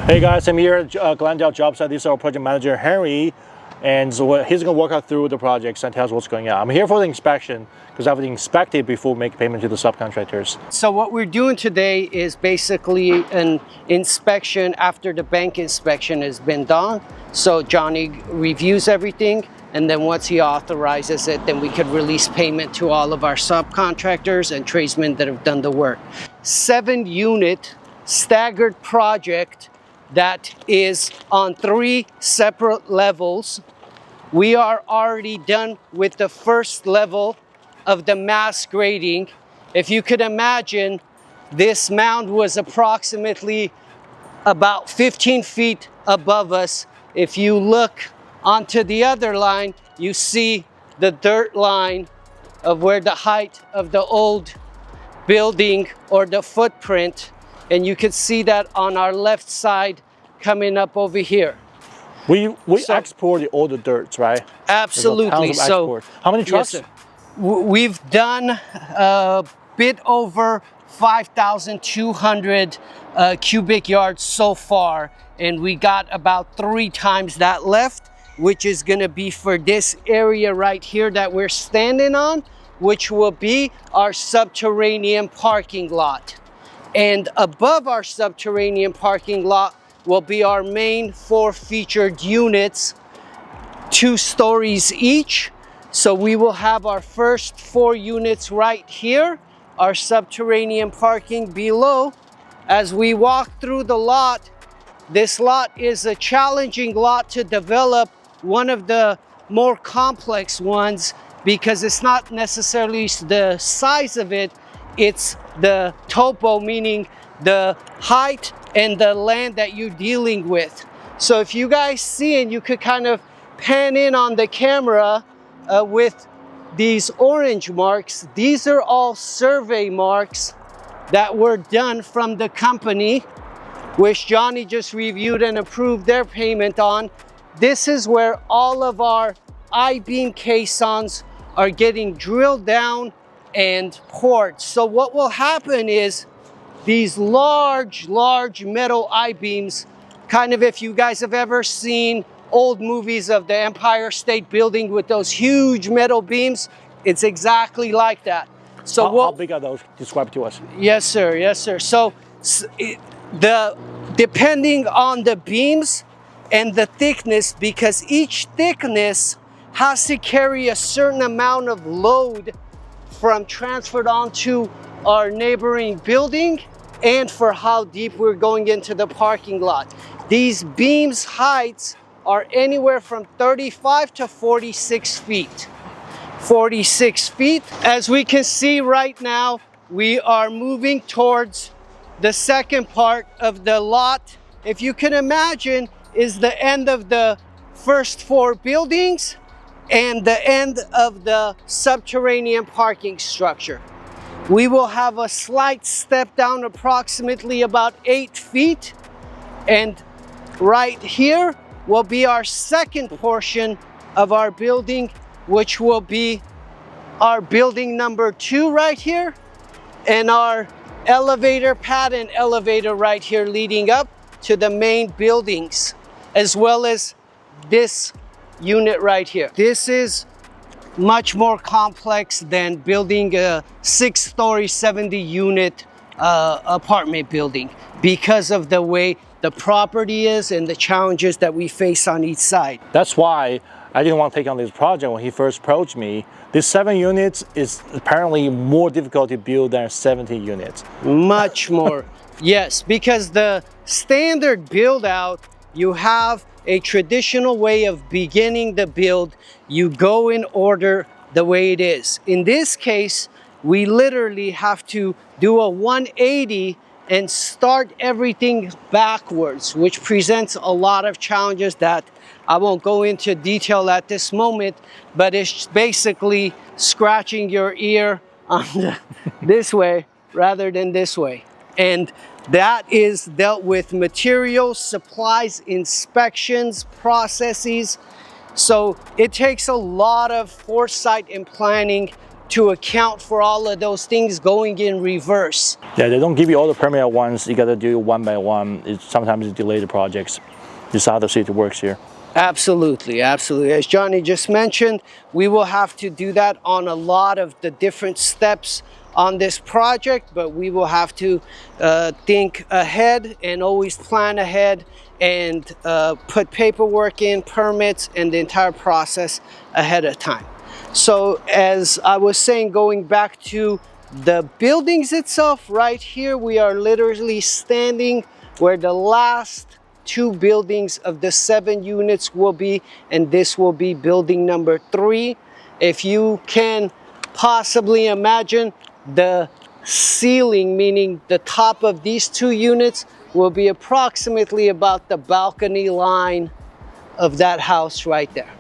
Hey guys, I'm here at Glendale Job Site. This is our project manager, Henry, and so he's going to walk us through the projects and tell us what's going on. I'm here for the inspection because I have to inspect it before we make payment to the subcontractors. So what we're doing today is basically an inspection after the bank inspection has been done. So Johnny reviews everything, and then once he authorizes it, then we could release payment to all of our subcontractors and tradesmen that have done the work. 7-unit staggered project that is on 3 separate levels. We are already done with the first level of the mass grading. If you could imagine, this mound was approximately about 15 feet above us. If you look onto the other line, you see the dirt line of where the height of the old building or the footprint, and you can see that on our left side coming up over here. We export all the dirt, right? Absolutely. So how many trucks? Yes, we've done a bit over 5,200 cubic yards so far, and we got about 3 times that left, which is going to be for this area right here that we're standing on, which will be our subterranean parking lot. And above our subterranean parking lot will be our main 4 featured units, 2 stories each. So we will have our first 4 units right here, our subterranean parking below. As we walk through the lot, this lot is a challenging lot to develop, one of the more complex ones, because it's not necessarily the size of it, it's the topo, meaning the height and the land that you're dealing with. So if you guys see, and you could kind of pan in on the camera with these orange marks, these are all survey marks that were done from the company, which Johnny just reviewed and approved their payment on. This is where all of our I-beam caissons are getting drilled down and poured. So what will happen is these large metal I-beams, kind of if you guys have ever seen old movies of the Empire State Building with those huge metal beams, it's exactly like that. So how big are those? Describe to us. Yes, sir. Yes, sir. So depending on the beams and the thickness, because each thickness has to carry a certain amount of load from transferred onto our neighboring building, and for how deep we're going into the parking lot. These beams heights are anywhere from 35 to 46 feet. 46 feet. As we can see right now, we are moving towards the second part of the lot. If you can imagine, is the end of the first 4 buildings and the end of the subterranean parking structure. We will have a slight step down, approximately about 8 feet. And right here will be our second portion of our building, which will be our building number 2 right here, and our elevator pad and elevator right here leading up to the main buildings, as well as this unit right here. This is much more complex than building a 6-story, 70-unit apartment building, because of the way the property is and the challenges that we face on each side. That's why I didn't want to take on this project when he first approached me. This 7 units is apparently more difficult to build than 70 units. Much more. Yes, because the standard build out, you have a traditional way of beginning the build. You go in order the way it is. In this case, we literally have to do a 180 and start everything backwards, which presents a lot of challenges that I won't go into detail at this moment, but it's basically scratching your ear on this way rather than this way. And that is dealt with materials, supplies, inspections, processes. So it takes a lot of foresight and planning to account for all of those things going in reverse. Yeah, they don't give you all the permit at once. You got to do one by one. Sometimes it delay the projects. This is how the city works here. Absolutely, absolutely. As Johnny just mentioned, we will have to do that on a lot of the different steps on this project, but we will have to think ahead and always plan ahead and put paperwork in, permits, and the entire process ahead of time. So as I was saying, going back to the buildings itself, right here, we are literally standing where the last 2 buildings of the 7 units will be, and this will be building number 3. If you can possibly imagine, the ceiling, meaning the top of these 2 units, will be approximately about the balcony line of that house right there.